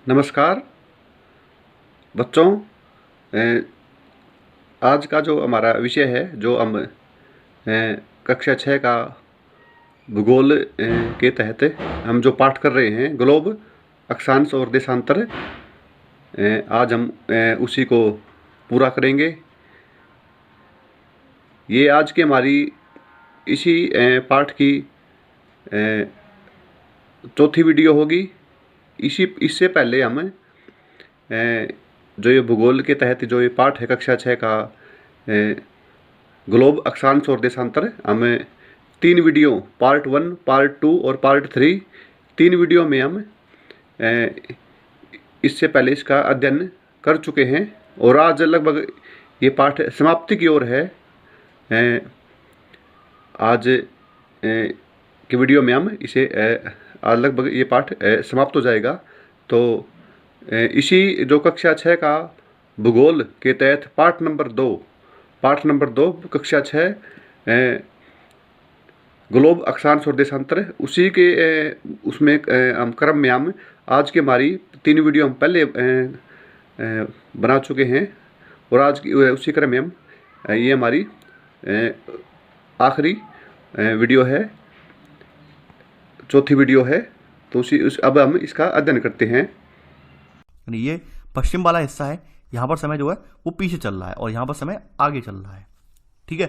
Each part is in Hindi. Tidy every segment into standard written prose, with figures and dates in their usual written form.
नमस्कार बच्चों। अ, आज का जो हमारा विषय है, जो हम कक्षा 6 का भूगोल के तहत हम जो पाठ कर रहे हैं, ग्लोब, अक्षांश और देशांतर, आज हम उसी को पूरा करेंगे। ये आज की हमारी इसी पाठ की चौथी वीडियो होगी। इससे पहले हम जो ये भूगोल के तहत जो ये पाठ है कक्षा 6 का ग्लोब, अक्षांश और देशांतर, हम 3 वीडियो, पार्ट 1, पार्ट 2 और पार्ट 3, 3 वीडियो में हम इससे पहले इसका अध्ययन कर चुके हैं और आज लगभग ये पाठ समाप्ति की ओर है। आज की वीडियो में हम इसे आज लगभग ये पाठ समाप्त हो जाएगा। तो इसी जो कक्षा 6 का भूगोल के तहत पाठ नंबर 2 कक्षा 6 ग्लोब, अक्षांश और देशांतर, उसी के उसमें हम क्रम में हम आज की हमारी 3 वीडियो हम पहले बना चुके हैं और आज की उसी क्रम में हम ये हमारी आखिरी वीडियो है, चौथी वीडियो है। तो अब हम इसका अध्ययन करते हैं। यानी ये पश्चिम वाला हिस्सा है, यहाँ पर समय जो है वो पीछे चल रहा है और यहाँ पर समय आगे चल रहा है। ठीक है,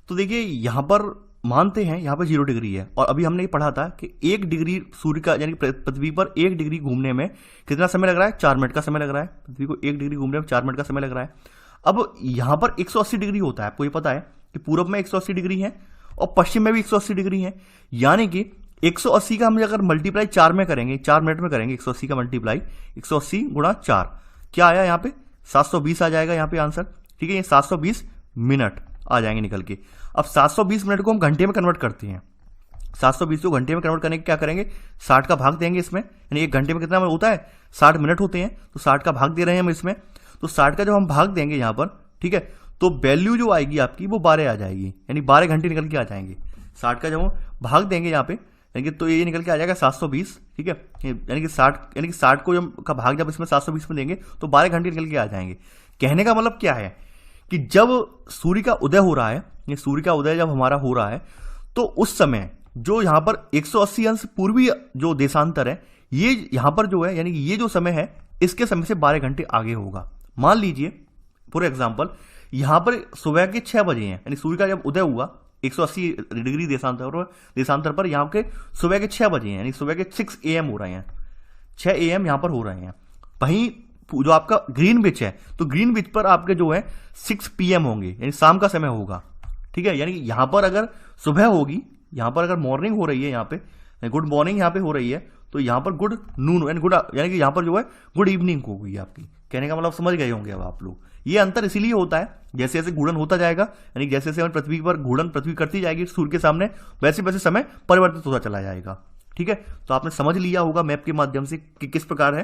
तो देखिए यहाँ पर मानते हैं यहाँ पर 0 डिग्री है और अभी हमने ये पढ़ा था कि 1 डिग्री सूर्य का यानी पृथ्वी पर 1 डिग्री घूमने में कितना समय लग रहा है? 4 मिनट का समय लग रहा है। पृथ्वी को 1 डिग्री घूमने में 4 मिनट का समय लग रहा है। अब यहाँ पर 180 डिग्री होता है, आपको ये पता है कि पूर्व में 180 डिग्री है और पश्चिम में भी 180 डिग्री है। यानी कि 180 का हम अगर मल्टीप्लाई 4 में करेंगे, 4 मिनट में करेंगे, 180 का मल्टीप्लाई 180 गुणा 4, क्या आया यहाँ पे? 720 आ जाएगा यहाँ पे आंसर। ठीक है, ये 720 मिनट आ जाएंगे निकल के। अब 720 मिनट को हम घंटे में कन्वर्ट करते हैं। 720 को घंटे में कन्वर्ट करने के क्या करेंगे? 60 का भाग देंगे इसमें, यानी एक घंटे में कितना होता है? 60 मिनट होते हैं, तो 60 का भाग दे रहे हैं हम इसमें। तो 60 का जब हम भाग देंगे यहाँ पर, ठीक है, तो वैल्यू जो आएगी आपकी वो 12 आ जाएगी, यानी 12 घंटे निकल के आ जाएंगे। 60 का जब हम भाग देंगे यहाँ पे, यानी कि तो ये निकल के आ जाएगा 720। ठीक है, यानी कि 60 को का भाग जब इसमें 720 में देंगे तो 12 घंटे निकल के आ जाएंगे। कहने का मतलब क्या है कि जब सूर्य का उदय हो रहा है, ये सूर्य का उदय जब हमारा हो रहा है, तो उस समय जो यहाँ पर 180 अंश पूर्वी जो देशांतर है, ये यहाँ पर जो है, यानी कि ये जो समय है इसके समय से 12 घंटे आगे होगा। मान लीजिए फॉर एग्जाम्पल यहाँ पर सुबह के 6 बजे हैं, यानी सूर्य का जब उदय हुआ 180 डिग्री देशांतर पर यहाँ के सुबह के 6 बजे हैं, यानी सुबह के 6 AM हो रहे हैं, 6 AM यहाँ पर हो रहे हैं। वहीं जो आपका ग्रीनविच है, तो ग्रीनविच पर आपके जो है 6 PM होंगे, यानी शाम का समय होगा। ठीक है, यानी यहाँ पर अगर सुबह होगी, यहाँ पर अगर मॉर्निंग हो रही है, यहाँ पे गुड मॉर्निंग यहाँ पे हो रही है, तो यहाँ पर गुड नून यानी कि यहाँ पर जो है गुड इवनिंग होगी आपकी। कहने का मतलब समझ गए होंगे अब आप लोग। ये अंतर इसीलिए होता है जैसे जैसे घूर्णन होता जाएगा, यानी जैसे जैसे पृथ्वी पर घूर्णन पृथ्वी करती जाएगी सूर्य के सामने, वैसे वैसे समय परिवर्तित होता चला जाएगा। ठीक है, तो आपने समझ लिया होगा मैप के माध्यम से कि किस प्रकार है।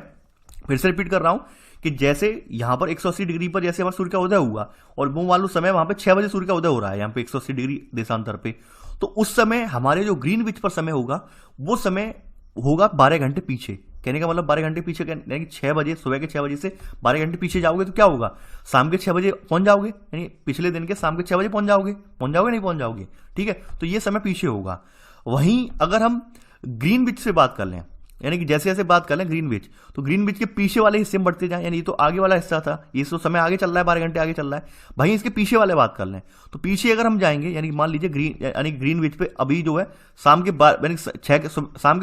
फिर से रिपीट कर रहा हूं कि जैसे यहां पर 180 डिग्री पर जैसे हमारा सूर्य का उदय हुआ और वो मान लो समय वहां पे 6 बजे सूर्य का उदय हो रहा है, यहाँ पे 180 डिग्री देशांतर पे, तो उस समय हमारे जो ग्रीनविच पर समय होगा वो समय होगा 12 घंटे पीछे। कहने का मतलब 12 घंटे पीछे, यानी कि 6 बजे, सुबह के 6 बजे से 12 घंटे पीछे जाओगे तो क्या होगा? शाम के 6 बजे पहुंच जाओगे, यानी पिछले दिन के शाम के 6 बजे पहुंच जाओगे नहीं पहुंच जाओगे। ठीक है, तो ये समय पीछे होगा। वहीं अगर हम ग्रीनविच से बात कर लें, यानी कि जैसे जैसे बात कर लें ग्रीनविच, तो ग्रीनविच के पीछे वाले हिस्से में बढ़ते जाए, यानी ये तो आगे वाला हिस्सा था, ये तो समय आगे चल रहा है, 12 घंटे आगे चल रहा है। वहीं इसके पीछे वाले बात कर लें, तो पीछे अगर हम जाएंगे, यानी मान लीजिए यानी ग्रीनविच पे अभी जो है शाम के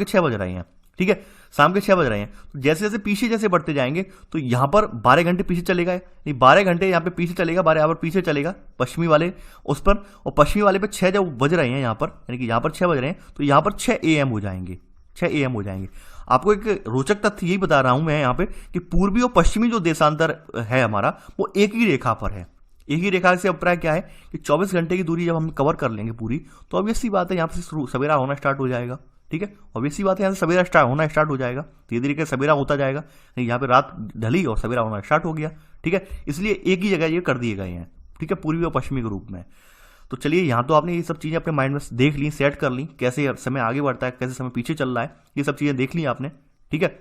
6 बज रहे हैं। ठीक है, शाम के 6 बज रहे हैं, तो जैसे जैसे पीछे जैसे बढ़ते जाएंगे तो यहाँ पर 12 घंटे पीछे चलेगा, यानी 12 घंटे यहाँ पे पीछे चलेगा, 12 आवर पीछे चलेगा पश्चिमी वाले उस पर, और पश्चिमी वाले पे 6 जब बज रहे हैं यहाँ पर, यानी कि यहाँ पर 6 बज रहे हैं, तो यहाँ पर 6 AM हो जाएंगे, 6 AM हो जाएंगे। आपको एक रोचक तथ्य यही बता रहा हूं मैं यहाँ पे कि पूर्वी और पश्चिमी जो देशांतर है हमारा, वो एक ही रेखा पर है। एक ही रेखा से अभिप्राय क्या है कि 24 घंटे की दूरी जब हम कवर कर लेंगे पूरी, तो ऑब्वियस सी बात है यहाँ से सवेरा होना स्टार्ट हो जाएगा। ठीक है, ऑब्वियस सी बात है यहाँ से सवेरा होना स्टार्ट हो जाएगा, धीरे धीरे सवेरा होता जाएगा, यहाँ पे रात ढली और सवेरा होना स्टार्ट हो गया। ठीक है, इसलिए एक ही जगह ये कर दिए गए हैं। ठीक है, पूर्वी और पश्चिमी के रूप में। तो चलिए यहाँ तो आपने ये सब चीज़ें अपने माइंड में देख ली, सेट कर ली, कैसे समय आगे बढ़ता है, कैसे समय पीछे चल रहा है, ये सब चीज़ें देख ली आपने। ठीक है,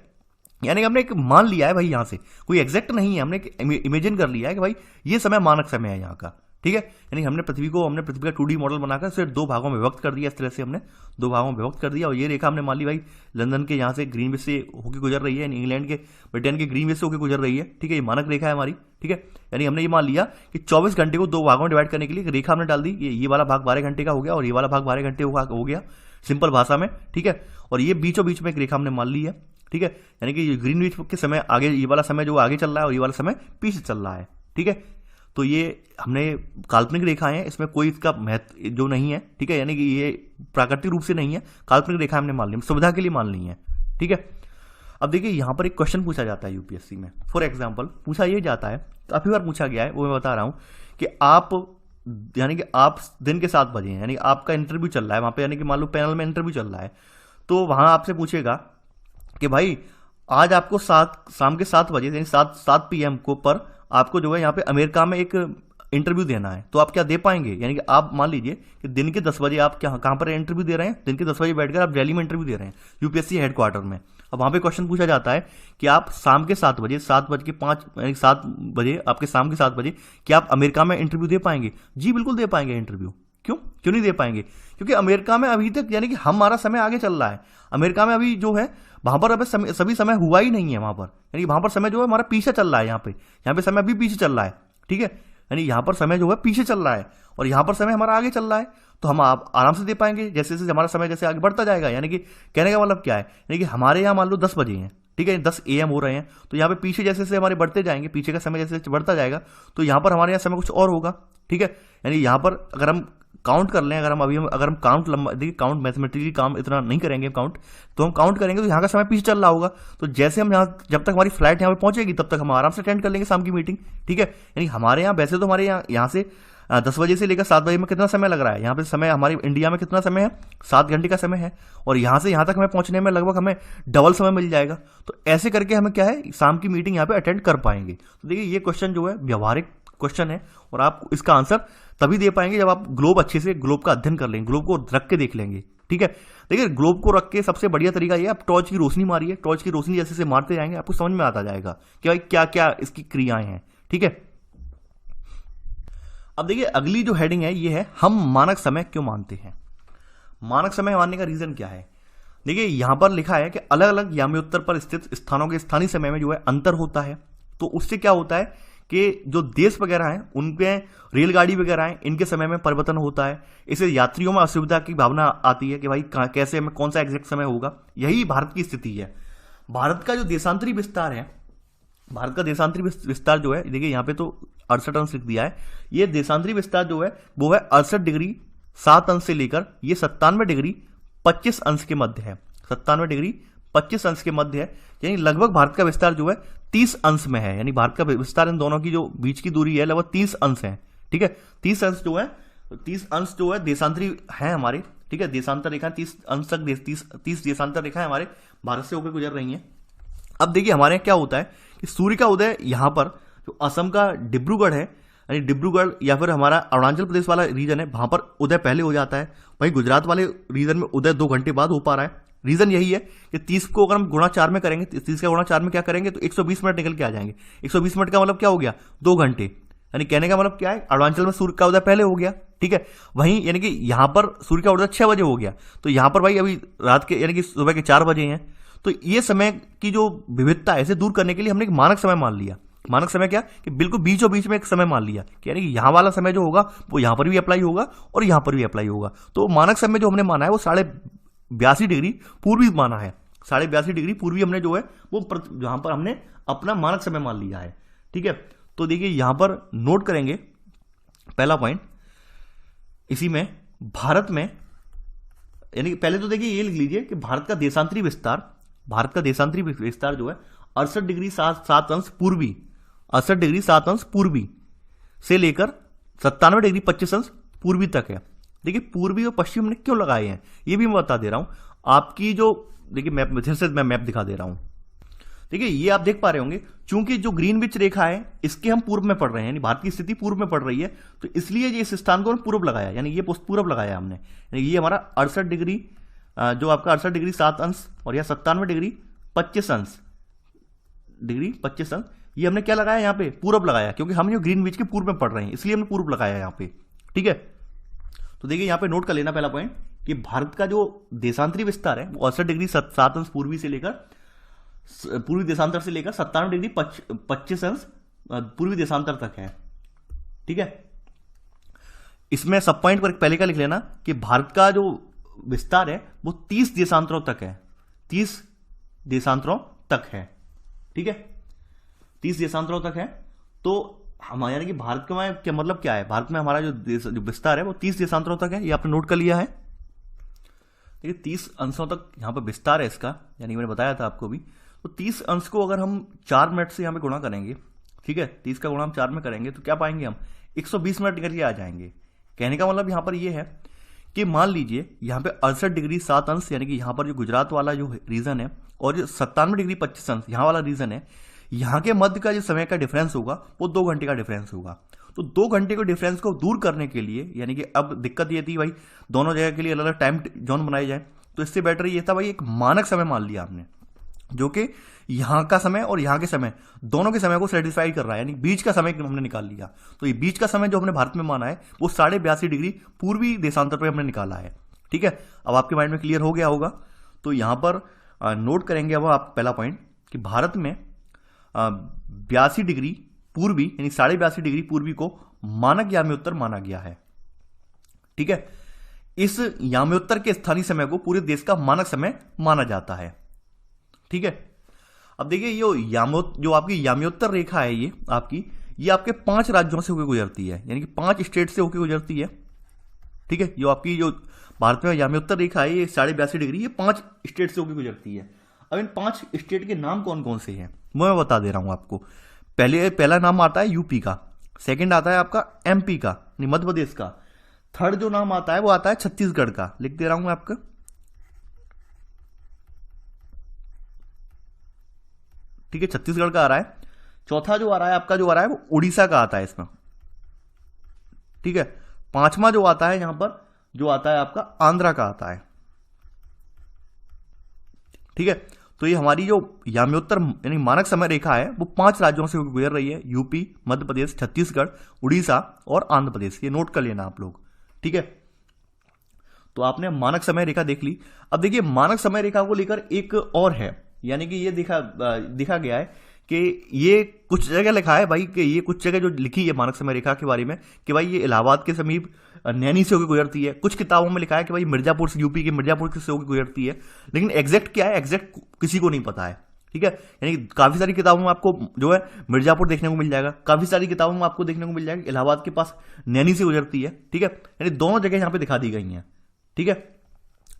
यानी कि हमने एक मान लिया है भाई, यहाँ से कोई एग्जैक्ट नहीं है, हमने एक इमेजिन कर लिया है कि भाई ये समय मानक समय है यहाँ का, ठीक है। यानी हमने पृथ्वी का 2D मॉडल बनाकर सिर्फ 2 भागों में विभक्त कर दिया, इस तरह से हमने 2 भागों में विभक्त कर दिया। और ये रेखा हमने मान ली भाई लंदन के यहाँ से ग्रीनविच से होकर गुजर रही है, यानी इंग्लैंड के ब्रिटेन के ग्रीनविच से होकर गुजर रही है, ठीक है। ये मानक रेखा है हमारी, ठीक है। यानी हमने ये मान लिया कि 24 घंटे को 2 भागों में डिवाइड करने के लिए एक रेखा हमने डाल दी, ये वाला भाग 12 घंटे का हो गया और ये वाला भाग 12 घंटे हो गया सिंपल भाषा में, ठीक है। और ये बीचों बीच में एक रेखा हमने मान ली है, ठीक है। यानी कि ग्रीनविच के समय आगे, ये वाला समय जो आगे चल रहा है और ये वाला समय पीछे चल रहा है, ठीक है। तो ये हमने काल्पनिक रेखाएं हैं, इसमें कोई इसका महत्व जो नहीं है, ठीक है। यानी कि ये प्राकृतिक रूप से नहीं है, काल्पनिक रेखा हमने मान ली, सुविधा के लिए मान ली है, ठीक है। अब देखिए यहाँ पर एक क्वेश्चन पूछा जाता है यूपीएससी में, फॉर एग्जाम्पल पूछा ये जाता है, काफी बार पूछा गया है, वो मैं बता रहा हूँ कि आप दिन के 7 बजे हैं, यानी आपका इंटरव्यू चल रहा है वहां पे, यानी कि मान लो पैनल में इंटरव्यू चल रहा है, तो वहां आपसे पूछेगा कि भाई आज आपको शाम के 7 बजे यानी 7 PM को पर आपको जो है यहाँ पे अमेरिका में एक इंटरव्यू देना है, तो आप क्या दे पाएंगे। यानी कि आप मान लीजिए कि दिन के 10 बजे आप कहाँ पर इंटरव्यू दे रहे हैं, दिन के 10 बजे बैठकर आप दिल्ली में इंटरव्यू दे रहे हैं यूपीएससी हेडक्वार्टर में। अब वहां पे क्वेश्चन पूछा जाता है कि आप शाम के 7 बजे 7:05 यानी 7 बजे आपके शाम के 7 बजे क्या आप अमेरिका में इंटरव्यू दे पाएंगे। जी बिल्कुल दे पाएंगे इंटरव्यू। क्यों नहीं दे पाएंगे, क्योंकि अमेरिका में अभी तक यानी कि हमारा समय आगे चल रहा है, अमेरिका में अभी जो है वहां पर अभी सभी समय हुआ ही नहीं है वहां पर, यानी वहां पर समय जो है हमारा पीछे चल रहा है, यहाँ पे समय अभी पीछे चल रहा है, ठीक है। यानी यहाँ पर समय जो है पीछे चल रहा है और यहाँ पर समय हमारा आगे चल रहा है, तो हम आप आराम से दे पाएंगे जैसे जैसे हमारा समय जैसे आगे बढ़ता जाएगा। यानी कि कहने का मतलब क्या है, यानी कि हमारे यहाँ मान लो 10 बजे हैं, ठीक है, 10 AM हो रहे हैं, तो यहाँ पे पीछे जैसे जैसे हमारे बढ़ते जाएंगे, पीछे का समय जैसे जैसे बढ़ता जाएगा, तो यहाँ पर हमारे यहाँ समय कुछ और होगा, ठीक है। यानी यहाँ पर अगर हम काउंट कर लें, अगर हम काउंट लंबा, देखिए काउंट मैथमेटिकली काम इतना नहीं करेंगे काउंट, तो हम काउंट करेंगे तो यहाँ का समय पीछे चल रहा होगा, तो जैसे हम यहाँ जब तक हमारी फ्लाइट यहाँ पे पहुंचेगी तब तक हम आराम से अटेंड कर लेंगे शाम की मीटिंग, ठीक है। यानी हमारे यहाँ वैसे तो हमारे यहाँ से 10 बजे से लेकर 7 बजे में कितना समय लग रहा है, यहाँ पे समय हमारे इंडिया में कितना समय है, 7 घंटे का समय है, और यहाँ से यहाँ तक हमें पहुंचने में लगभग हमें डबल समय मिल जाएगा। तो ऐसे करके हमें क्या है शाम की मीटिंग यहाँ पे अटेंड कर पाएंगे। तो देखिए ये क्वेश्चन जो है व्यवहारिक क्वेश्चन है और आप इसका आंसर तभी दे पाएंगे जब आप ग्लोब अच्छे से ग्लोब का अध्ययन कर लेंगे, ग्लोब को रख के देख लेंगे, ठीक है। देखिए ग्लोब को रख के सबसे बढ़िया तरीका ये, आप टॉर्च की रोशनी मारिए, टॉर्च की रोशनी जैसे से मारते जाएंगे आपको समझ में आता जाएगा कि भाई क्या क्या इसकी क्रियाएं हैं, ठीक है। अब देखिए अगली जो हेडिंग है ये है, हम मानक समय क्यों मानते हैं। मानक समय मानने का रीजन क्या है। देखिए यहां पर लिखा है कि अलग अलग याम्योत्तर पर स्थित स्थानों के स्थानीय समय में जो है अंतर होता है, तो उससे क्या होता है कि जो देश वगैरह हैं उनके रेलगाड़ी वगैरह हैं इनके समय में परिवर्तन होता है, इससे यात्रियों में असुविधा की भावना आती है कि भाई कैसे हमें कौन सा एग्जैक्ट समय होगा। यही भारत की स्थिति है। भारत का जो देशांतरी विस्तार है, भारत का देशांतरी विस्तार जो है, देखिए यहाँ पे तो 68 अंश लिख दिया है, ये देशांतरी विस्तार जो है वो है 68 डिग्री 7 अंश से लेकर ये 97 डिग्री 25 अंश के मध्य है, 97 डिग्री 25 अंश के मध्य है। यानी लगभग भारत का विस्तार जो है 30 अंश में है, यानी भारत का विस्तार इन दोनों की जो बीच की दूरी है लगभग 30 अंश है, ठीक है। 30 अंश जो है देशांतरी है हमारे, ठीक है, देशांतर रेखा 30 अंश तक 30 देशांतर रेखा हमारे भारत से होकर गुजर रही है। अब देखिए हमारे यहाँ क्या होता है कि सूर्य का उदय यहाँ पर जो असम का डिब्रूगढ़ है, यानी डिब्रूगढ़ या फिर हमारा अरुणाचल प्रदेश वाला रीजन है, वहां पर उदय पहले हो जाता है। वहीं गुजरात वाले रीजन में उदय 2 घंटे बाद हो पा रहा है। रीजन यही है कि 30 को अगर हम गुणा 4 में करेंगे, 30 का गुणा 4 में क्या करेंगे तो 120 मिनट निकल के आ जाएंगे। 120 मिनट का मतलब क्या हो गया 2 घंटे, यानी कहने का मतलब क्या है अरुणाचल में सूर्य का उदय पहले हो गया, ठीक है। वहीं यानी कि यहां पर सूर्य का उदय 6 बजे हो गया, तो यहां पर भाई अभी रात के यानी कि सुबह के 4 बजे हैं। तो ये समय की जो विविधता है इसे दूर करने के लिए हमने एक मानक समय मान लिया। मानक समय क्या कि बिल्कुल बीचों बीच में एक समय मान लिया कि यानी कि यहां वाला समय जो होगा वो यहां पर भी अप्लाई होगा और यहां पर भी अप्लाई होगा। तो मानक समय जो हमने माना है वो 82.5 डिग्री पूर्वी माना है, 82.5 डिग्री पूर्वी हमने जो है वो जहां पर हमने अपना मानक समय मान लिया है, ठीक है। तो देखिए यहां पर नोट करेंगे पहला पॉइंट, इसी में भारत में यानी पहले तो देखिए ये लिख लीजिए कि भारत का देशांतरी विस्तार जो है 68 डिग्री 7 अंश पूर्वी, 68 डिग्री 7 अंश पूर्वी से लेकर 97 डिग्री 25 अंश पूर्वी तक है। देखिए पूर्वी और पश्चिम ने क्यों लगाए हैं ये भी मैं बता दे रहा हूं। आपकी जो देखिए मैप फिर से मैं मैप दिखा दे रहा हूं। देखिए ये आप देख पा रहे होंगे चूंकि जो ग्रीनविच रेखा है इसके हम पूर्व में पढ़ रहे हैं, यानी भारत की स्थिति पूर्व में पड़ रही है, तो इसलिए ये इस स्थान को हम पूर्व लगाया, यानी ये पूर्व लगाया हमने। यानी ये हमारा 68 डिग्री जो आपका 68 डिग्री 7 अंश और यह 97 डिग्री 25 अंश डिग्री 25 अंश, ये हमने क्या लगाया यहाँ पे, पूरब लगाया, क्योंकि हम जो ग्रीनविच के पूर्व में पढ़ रहे हैं इसलिए हमने पूर्व लगाया यहाँ पे। ठीक है, तो देखिए यहाँ पे नोट कर लेना पहला पॉइंट कि भारत का जो देशांतरी विस्तार है वो 68 डिग्री 7 अंश पूर्वी से लेकर पूर्वी देशांतर से लेकर 97 डिग्री 25 अंश पूर्वी देशांतर तक है। ठीक है, इसमें सब पॉइंट पर पहले का लिख लेना कि भारत का जो विस्तार है वो 30 देशांतरों तक है, 30 देशांतरों तक है। ठीक है, 30 देशांतरों तक है। तो हमारे यानी कि भारत का क्या मतलब क्या है, भारत में हमारा जो विस्तार है वो 30 देशांतरों तक है, ये आपने नोट कर लिया है। देखिए 30 अंशों तक यहाँ पर विस्तार है इसका, यानी मैंने बताया था आपको भी। तो 30 अंश को अगर हम 4 मिनट से यहाँ पे गुणा करेंगे, ठीक है, 30 का गुणा हम 4 में करेंगे तो क्या पाएंगे हम, 120 मिनट निकल के आ जाएंगे। कहने का मतलब यहाँ पर ये है कि मान लीजिए यहाँ पे 68 डिग्री 7 अंश यानी कि यहाँ पर जो गुजरात वाला जो रीजन है और जो 97 डिग्री 25 अंश यहाँ वाला रीजन है, यहाँ के मध्य का जो समय का डिफरेंस होगा वो 2 घंटे का डिफरेंस होगा। तो 2 घंटे के डिफरेंस को दूर करने के लिए, यानी कि अब दिक्कत ये थी भाई दोनों जगह के लिए अलग अलग टाइम जोन बनाए जाए, तो इससे बेटर ये था भाई एक मानक समय मान लिया हमने, जो कि यहाँ का समय और यहाँ के समय दोनों के समय को सेटिस्फाई कर रहा है, यानी बीच का समय हमने निकाल लिया। तो ये बीच का समय जो हमने भारत में माना है वो 82.5 डिग्री पूर्वी देशांतर पर हमने निकाला है। ठीक है, अब आपके माइंड में क्लियर हो गया होगा। तो यहाँ पर नोट करेंगे अब आप पहला पॉइंट कि भारत में 82 डिग्री पूर्वी यानी 82.5 डिग्री पूर्वी को मानक याम्योत्तर माना गया है। ठीक है, इस याम्योत्तर के स्थानीय समय को पूरे देश का मानक समय माना जाता है। ठीक है, अब देखिए ये जो आपकी याम्योत्तर रेखा है ये आपके 5 राज्यों से होकर गुजरती है, यानी कि 5 स्टेट से होकर गुजरती है। ठीक है, जो आपकी जो भारत में याम्योत्तर रेखा है ये 82.5 डिग्री ये 5 स्टेट से होकर गुजरती है। अब इन 5 स्टेट के नाम कौन कौन से हैं मैं बता दे रहा हूं आपको। पहला नाम आता है यूपी का, सेकंड आता है आपका एमपी का मध्य प्रदेश का, थर्ड जो नाम आता है वो आता है छत्तीसगढ़ का, लिख दे रहा हूं मैं आपका। ठीक है, छत्तीसगढ़ का आ रहा है। चौथा जो आ रहा है आपका जो आ रहा है वो उड़ीसा का आता है इसमें। ठीक है, पांचवा जो आता है यहां पर जो आता है आपका आंध्रा का आता है। ठीक है, तो ये हमारी जो याम्योत्तर यानी मानक समय रेखा है वो 5 राज्यों से गुजर रही है, यूपी, मध्य प्रदेश, छत्तीसगढ़, उड़ीसा और आंध्र प्रदेश। ये नोट कर लेना आप लोग। ठीक है, तो आपने मानक समय रेखा देख ली। अब देखिए मानक समय रेखा को लेकर एक और है, यानी कि ये देखा गया है कि ये कुछ जगह लिखा है भाई कि ये कुछ जगह जो लिखी है मानक समय रेखा के बारे में कि भाई ये इलाहाबाद के समीप नैनी से होकर गुजरती है। कुछ किताबों में लिखा है कि भाई मिर्जापुर से, यूपी के मिर्जापुर से होकर गुजरती है, लेकिन एग्जैक्ट क्या है एग्जैक्ट किसी को नहीं पता है। ठीक है, यानी काफी सारी किताबों में आपको जो है मिर्जापुर देखने को मिल जाएगा, काफी सारी किताबों में आपको देखने को मिल जाएगा इलाहाबाद के पास नैनी से गुजरती है। ठीक है, यानी दोनों जगह यहाँ पे दिखा दी गई हैं। ठीक है,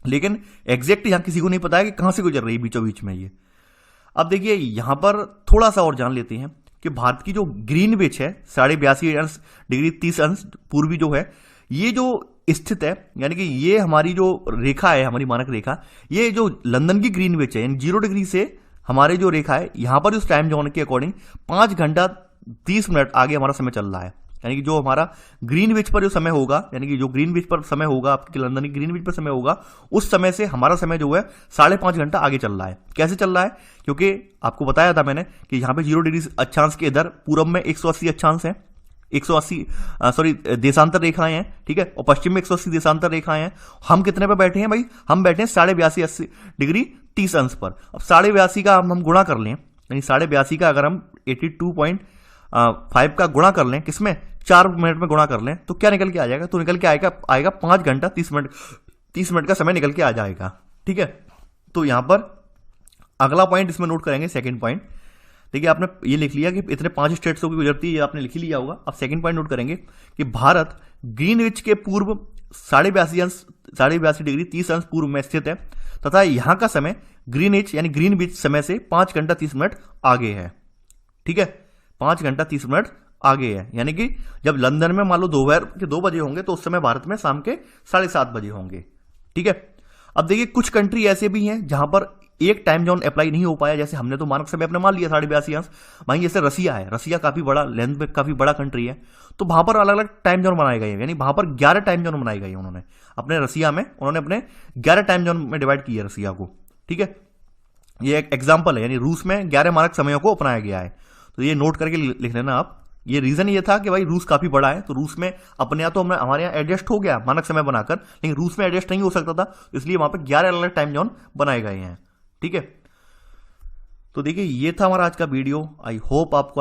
लेकिन एग्जैक्ट यहाँ किसी को नहीं पता है कि कहां से गुजर रही है बीचों बीच में ये। अब देखिए यहां पर थोड़ा सा और जान लेते हैं कि भारत की जो ग्रीनविच है 82.5 डिग्री 30 अंश पूर्वी जो है ये जो स्थित है, यानी कि ये हमारी जो रेखा है हमारी मानक रेखा, ये जो लंदन की ग्रीनविच है यानी 0 डिग्री से हमारे जो रेखा है यहां पर उस टाइम जोन के अकॉर्डिंग 5 घंटा 30 मिनट आगे हमारा समय चल रहा है। यानी कि जो हमारा ग्रीनविच पर जो समय होगा, यानी कि जो ग्रीनविच पर समय होगा आपके लंदन की ग्रीनविच पर समय होगा, उस समय से हमारा समय जो है 5.5 घंटा आगे चल रहा है। कैसे चल रहा है, क्योंकि आपको बताया था मैंने कि यहाँ पे 0 डिग्री अक्षांश के इधर पूरब में 180 अक्षांश है, 180 देशांतर रेखाएं हैं। ठीक है, और पश्चिम में 180 देशांतर रेखाएं हैं। हम कितने पे बैठे हैं भाई, हम बैठे हैं 82.5 डिग्री 30 अंश पर। अब 82.5 का हम गुणा कर लें, यानी 82.5 का अगर हम 82.5 का गुणा कर लें किसमें 4 मिनट में गुणा कर लें तो क्या निकल के आ जाएगा, तो निकल के आएगा 5 घंटा 30 मिनट का समय निकल के आ जाएगा। ठीक है, तो यहां पर अगला पॉइंट इसमें नोट करेंगे, सेकंड पॉइंट। देखिए आपने ये लिख लिया कि इतने 5 स्टेट्स की गुजरती है, ये आपने लिख ही लिया होगा। अब सेकंड पॉइंट नोट करेंगे कि भारत ग्रीनविच के पूर्व 82 डिग्री 30 अंश पूर्व में स्थित है तथा यहां का समय ग्रीनविच यानी ग्रीनविच समय से 5 घंटा 30 मिनट आगे है। ठीक है, 5 घंटा 30 मिनट आगे है, यानी कि जब लंदन में मान लो दोपहर के 2 बजे होंगे तो उस समय भारत में शाम के 7:30 बजे होंगे। ठीक है, अब देखिए कुछ कंट्री ऐसे भी हैं जहां पर एक टाइम जोन अप्लाई नहीं हो पाया, जैसे हमने तो मानक समय अपने मान लिया 82.5 अंश। वहीं जैसे रसिया है, रसिया काफी बड़ा लेंथ में काफी बड़ा कंट्री है, तो वहां पर अलग अलग टाइम जोन बनाए गए हैं, यानी वहां पर 11 टाइम जोन बनाए गए उन्होंने अपने रसिया में, उन्होंने अपने 11 टाइम जोन में डिवाइड किया रसिया को। ठीक है, ये एक एग्जाम्पल है, यानी रूस में 11 मानक समयों को अपनाया गया है। तो ये नोट करके लिख लेना आप। ये रीजन ये था कि भाई रूस काफी बड़ा है, तो रूस में अपने यहाँ तो हमारे यहाँ एडजस्ट हो गया मानक समय बनाकर, लेकिन रूस में एडजस्ट नहीं हो सकता था, इसलिए वहां पे 11 अलग अलग टाइम जोन बनाए गए हैं। ठीक है, तो देखिए ये था हमारा आज का वीडियो। आई होप आपको